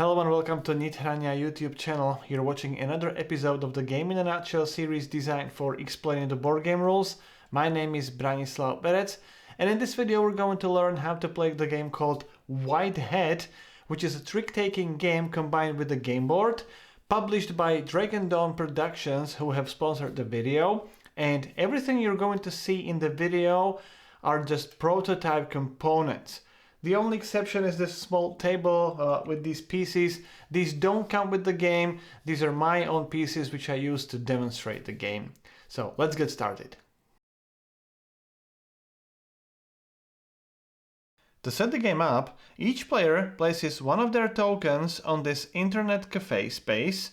Hello and welcome to Nithrania YouTube channel. You're watching another episode of the Game in a Nutshell series designed for explaining the board game rules. My name is Branislav Berec, and in this video we're going to learn how to play the game called Whitehead, which is a trick-taking game combined with the game board, published by Dragon Dawn Productions, who have sponsored the video. And everything you're going to see in the video are just prototype components. The only exception is this small table with these pieces. These don't come with the game. These are my own pieces which I use to demonstrate the game. So let's get started. To set the game up, each player places one of their tokens on this internet cafe space,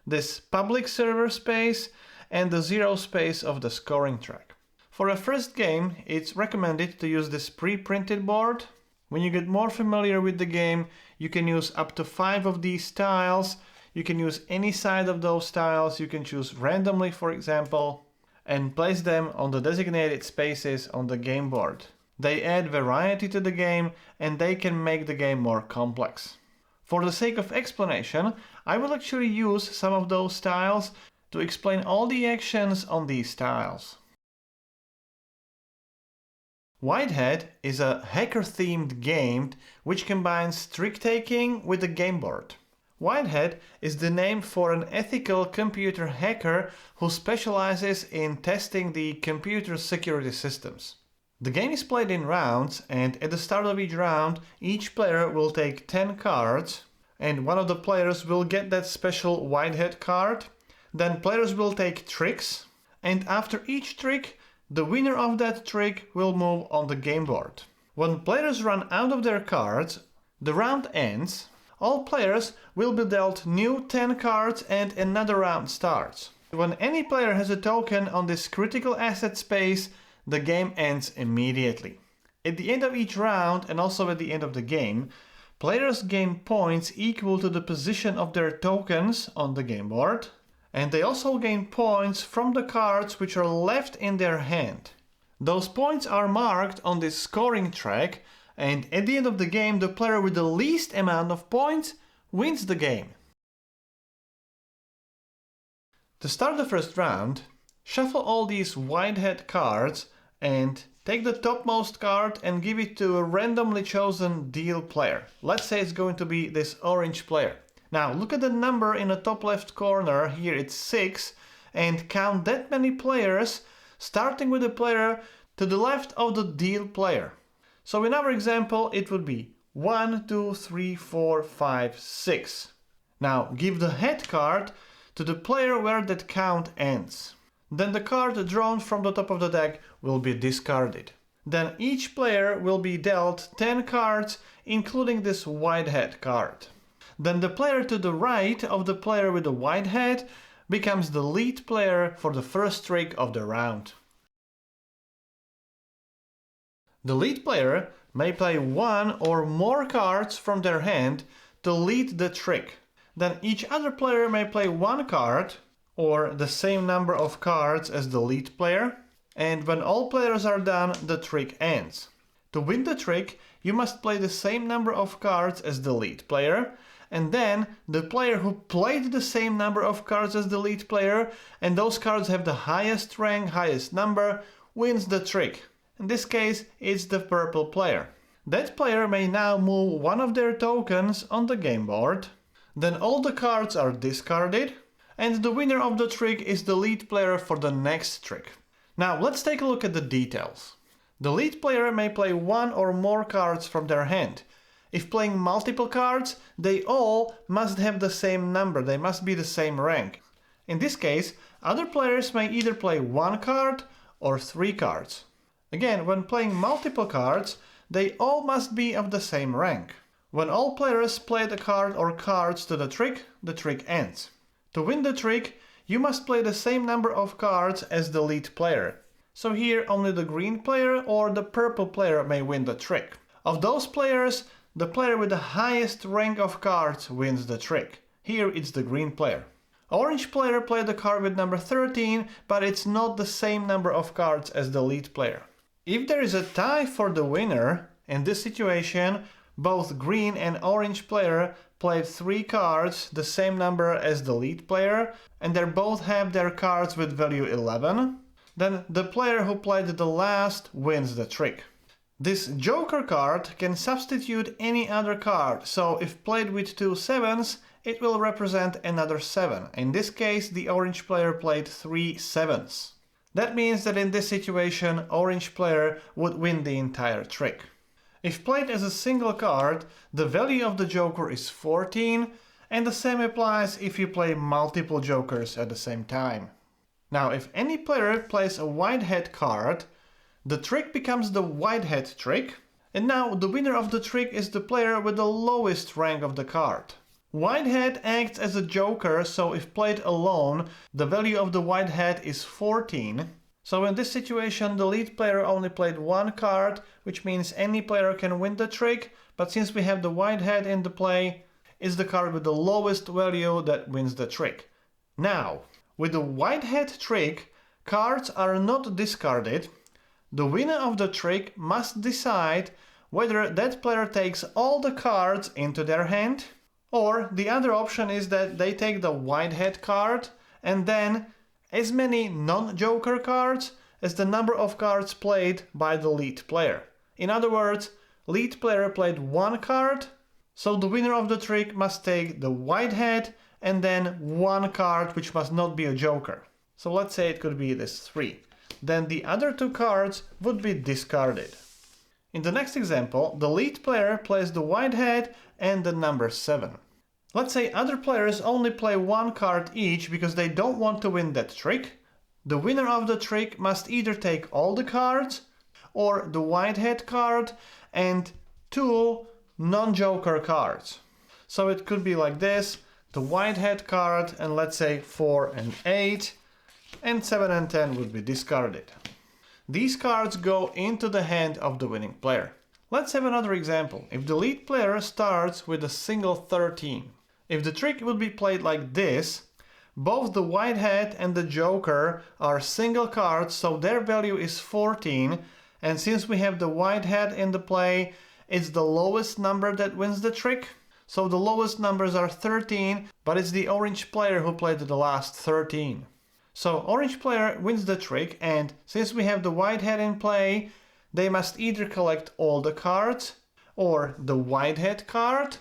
this public server space, and the zero space of the scoring track. For a first game, it's recommended to use this pre-printed board. When you get more familiar with the game, you can use up to 5 of these tiles. You can use any side of those tiles. You can choose randomly, for example, and place them on the designated spaces on the game board. They add variety to the game and they can make the game more complex. For the sake of explanation, I will actually use some of those tiles to explain all the actions on these tiles. Whitehead is a hacker-themed game which combines trick-taking with a game board. Whitehead is the name for an ethical computer hacker who specializes in testing the computer security systems. The game is played in rounds, and at the start of each round, each player will take 10 cards, and one of the players will get that special Whitehead card. Then players will take tricks, and after each trick, the winner of that trick will move on the game board. When players run out of their cards, the round ends. All players will be dealt new 10 cards and another round starts. When any player has a token on this critical asset space, the game ends immediately. At the end of each round and also at the end of the game, players gain points equal to the position of their tokens on the game board. And they also gain points from the cards which are left in their hand. Those points are marked on this scoring track, and at the end of the game, the player with the least amount of points wins the game. To start the first round, shuffle all these Whitehead cards and take the topmost card and give it to a randomly chosen deal player. Let's say it's going to be this orange player. Now look at the number in the top left corner, here it's 6, and count that many players, starting with the player to the left of the deal player. So in our example it would be 1, 2, 3, 4, 5, 6. Now give the head card to the player where that count ends. Then the card drawn from the top of the deck will be discarded. Then each player will be dealt 10 cards, including this Whitehead card. Then the player to the right of the player with the Whitehead becomes the lead player for the first trick of the round. The lead player may play one or more cards from their hand to lead the trick. Then each other player may play one card or the same number of cards as the lead player, and when all players are done, the trick ends. To win the trick, you must play the same number of cards as the lead player, and then the player who played the same number of cards as the lead player, and those cards have the highest rank, highest number, wins the trick. In this case, it's the purple player. That player may now move one of their tokens on the game board. Then all the cards are discarded, and the winner of the trick is the lead player for the next trick. Now let's take a look at the details. The lead player may play one or more cards from their hand. If playing multiple cards, they all must have the same number, they must be the same rank. In this case, other players may either play one card or 3 cards. Again, when playing multiple cards, they all must be of the same rank. When all players play the card or cards to the trick ends. To win the trick, you must play the same number of cards as the lead player. So here only the green player or the purple player may win the trick. Of those players, the player with the highest rank of cards wins the trick. Here it's the green player. Orange player played the card with number 13, but it's not the same number of cards as the lead player. If there is a tie for the winner, in this situation, Both green and orange player played 3 cards, the same number as the lead player, and they both have their cards with value 11. Then the player who played the last wins the trick. This Joker card can substitute any other card, so if played with 2 sevens, it will represent another 7. In this case, the orange player played 3 sevens. That means that in this situation, orange player would win the entire trick. If played as a single card, the value of the Joker is 14, and the same applies if you play multiple Jokers at the same time. Now, if any player plays a white-hat card, the trick becomes the white-hat trick, and now the winner of the trick is the player with the lowest rank of the card. White-hat acts as a Joker, so if played alone, the value of the white-hat is 14. So in this situation, the lead player only played 1 card, which means any player can win the trick, but since we have the white-hat in the play, it's the card with the lowest value that wins the trick. Now, with the white-hat trick, cards are not discarded. The winner of the trick must decide whether that player takes all the cards into their hand, or the other option is that they take the white-hat card and then as many non-Joker cards as the number of cards played by the lead player. In other words, lead player played 1 card, so the winner of the trick must take the white-hat and then 1 card which must not be a Joker. So let's say it could be this 3. Then the other 2 cards would be discarded. In the next example, the lead player plays the white-hat and the number 7. Let's say other players only play 1 card each because they don't want to win that trick. The winner of the trick must either take all the cards or the white-hat card and 2 non-Joker cards. So it could be like this, the white-hat card and let's say 4 and 8, and 7 and 10 would be discarded. These cards go into the hand of the winning player. Let's have another example. If the lead player starts with a single 13, if the trick would be played like this, both the white-hat and the Joker are single cards, so their value is 14, and since we have the white-hat in the play, it's the lowest number that wins the trick. So the lowest numbers are 13, but it's the orange player who played the last 13. So orange player wins the trick, and since we have the white-hat in play, they must either collect all the cards or the white-hat card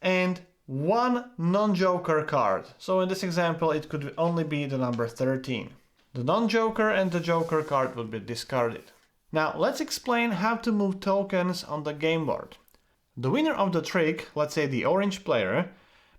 and 1 non-Joker card. So in this example, it could only be the number 13. The non-Joker and the Joker card would be discarded. Now let's explain how to move tokens on the game board. The winner of the trick, let's say the orange player,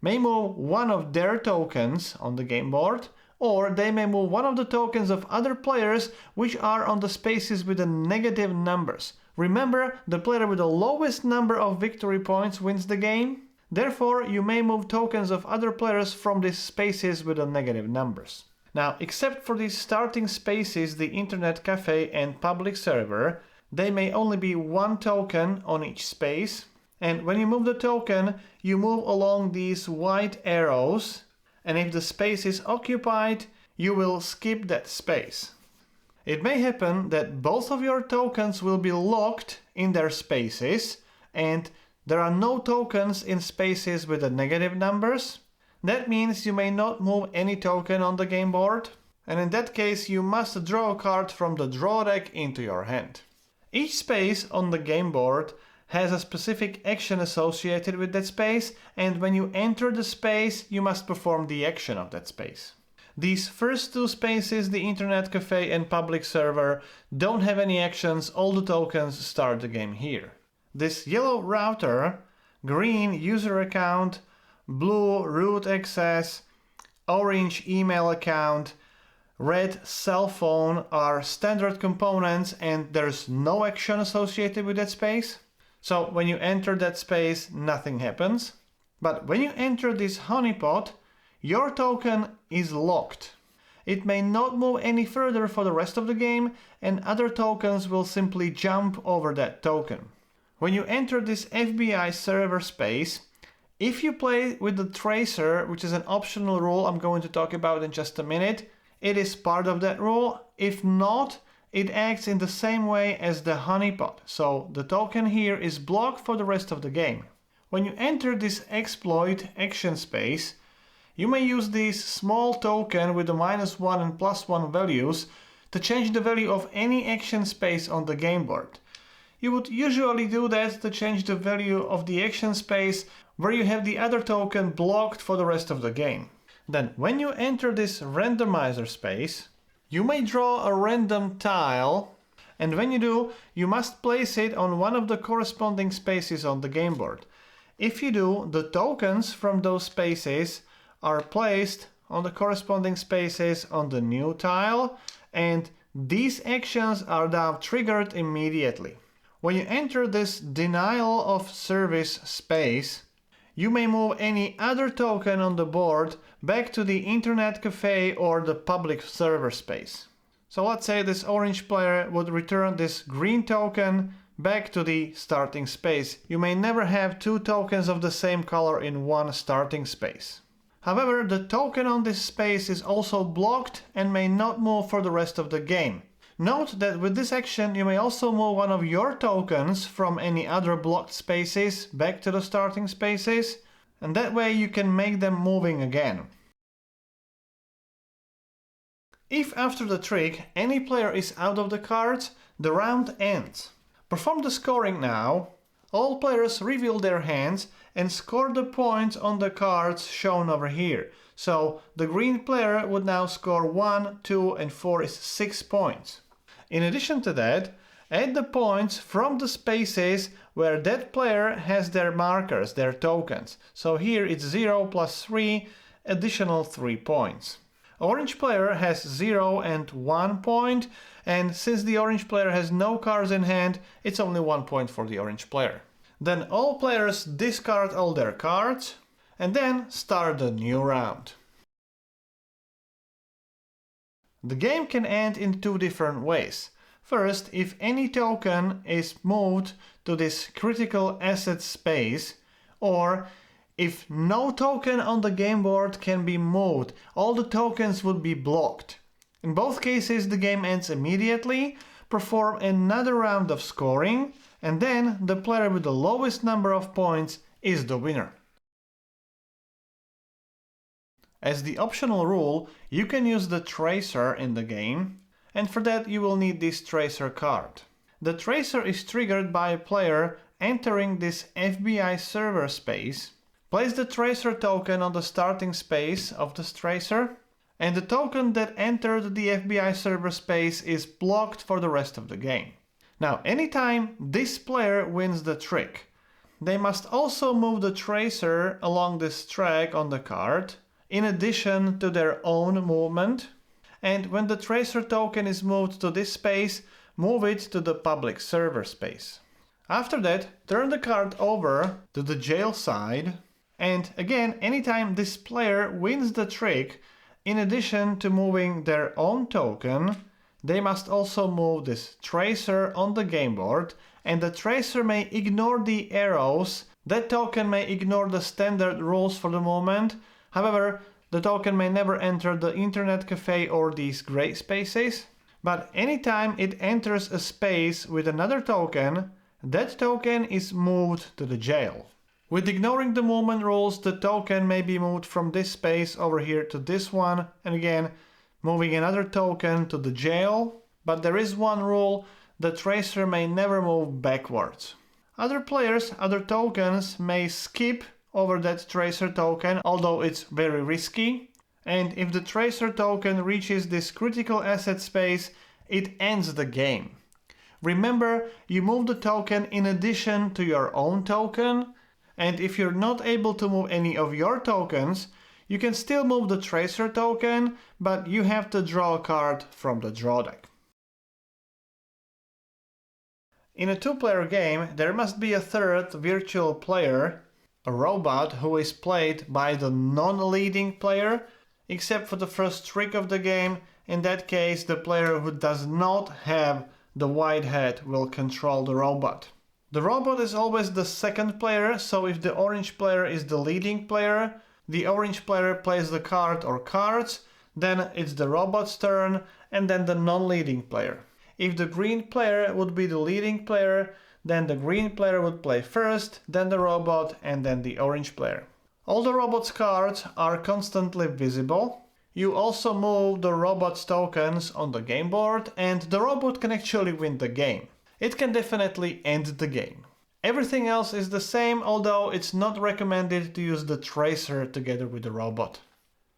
may move one of their tokens on the game board, or they may move one of the tokens of other players which are on the spaces with the negative numbers. Remember, the player with the lowest number of victory points wins the game. Therefore, you may move tokens of other players from these spaces with the negative numbers. Now, except for these starting spaces, the internet cafe and public server, they may only be 1 token on each space. And when you move the token, you move along these white arrows, and if the space is occupied, you will skip that space. It may happen that both of your tokens will be locked in their spaces, and there are no tokens in spaces with the negative numbers. That means you may not move any token on the game board, and in that case you must draw a card from the draw deck into your hand. Each space on the game board has a specific action associated with that space, and when you enter the space, you must perform the action of that space. These first 2 spaces, the internet cafe and public server, don't have any actions. All the tokens start the game here. This yellow router, green user account, blue root access, orange email account, red cell phone are standard components, and there's no action associated with that space. So when you enter that space, nothing happens. But when you enter this honeypot, your token is locked. It may not move any further for the rest of the game, and other tokens will simply jump over that token. When you enter this FBI server space, if you play with the tracer, which is an optional rule I'm going to talk about in just a minute, it is part of that rule. If not, it acts in the same way as the honeypot, so the token here is blocked for the rest of the game. When you enter this exploit action space, you may use this small token with the -1 and +1 values to change the value of any action space on the game board. You would usually do that to change the value of the action space where you have the other token blocked for the rest of the game. Then, when you enter this randomizer space, you may draw a random tile, and when you do, you must place it on one of the corresponding spaces on the game board. If you do, the tokens from those spaces are placed on the corresponding spaces on the new tile, and these actions are now triggered immediately. When you enter this denial of service space, you may move any other token on the board back to the internet cafe or the public server space. So let's say this orange player would return this green token back to the starting space. You may never have two tokens of the same color in one starting space. However, the token on this space is also blocked and may not move for the rest of the game. Note that with this action you may also move one of your tokens from any other blocked spaces back to the starting spaces, and that way you can make them moving again. If after the trick any player is out of the cards, the round ends. Perform the scoring now. All players reveal their hands and score the points on the cards shown over here. So the green player would now score 1, 2 and 4 is 6 points. In addition to that, add the points from the spaces where that player has their markers, their tokens. So here it's 0 plus 3, additional 3 points. Orange player has 0 and 1 point, and since the orange player has no cards in hand, it's only 1 point for the orange player. Then all players discard all their cards and then start a new round. The game can end in two different ways. First, if any token is moved to this critical asset space, or if no token on the game board can be moved, all the tokens would be blocked. In both cases, the game ends immediately. Perform another round of scoring, and then the player with the lowest number of points is the winner. As the optional rule, you can use the tracer in the game, and for that you will need this tracer card. The tracer is triggered by a player entering this FBI server space. Place the tracer token on the starting space of this tracer, and the token that entered the FBI server space is blocked for the rest of the game. Now, anytime this player wins the trick, they must also move the tracer along this track on the card, in addition to their own movement, and when the tracer token is moved to this space, move it to the public server space. After that, turn the card over to the jail side, and again, anytime this player wins the trick, in addition to moving their own token, they must also move this tracer on the game board, and the tracer may ignore the arrows. That token may ignore the standard rules for the moment. However, the token may never enter the internet cafe or these gray spaces. But anytime it enters a space with another token, that token is moved to the jail. With ignoring the movement rules, the token may be moved from this space over here to this one, and again, moving another token to the jail. But there is one rule: the tracer may never move backwards. Other players, other tokens may skip over that tracer token, although it's very risky. And if the tracer token reaches this critical asset space, it ends the game. Remember, you move the token in addition to your own token, and if you're not able to move any of your tokens, you can still move the tracer token, but you have to draw a card from the draw deck. In a two-player game, there must be a third virtual player, a robot who is played by the non-leading player, except for the first trick of the game. In that case, the player who does not have the white hat will control the robot. The robot is always the second player, so if the orange player is the leading player, the orange player plays the card or cards, then it's the robot's turn, and then the non-leading player. If the green player would be the leading player, then the green player would play first, then the robot, and then the orange player. All the robot's cards are constantly visible. You also move the robot's tokens on the game board, and the robot can actually win the game. It can definitely end the game. Everything else is the same, although it's not recommended to use the tracer together with the robot.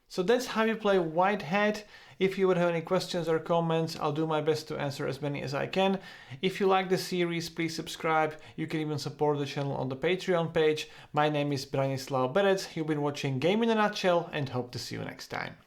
So that's how you play Whitehead. If you would have any questions or comments, I'll do my best to answer as many as I can. If you like the series, please subscribe. You can even support the channel on the Patreon page. My name is Branislav Berec. You've been watching Game in a Nutshell and hope to see you next time.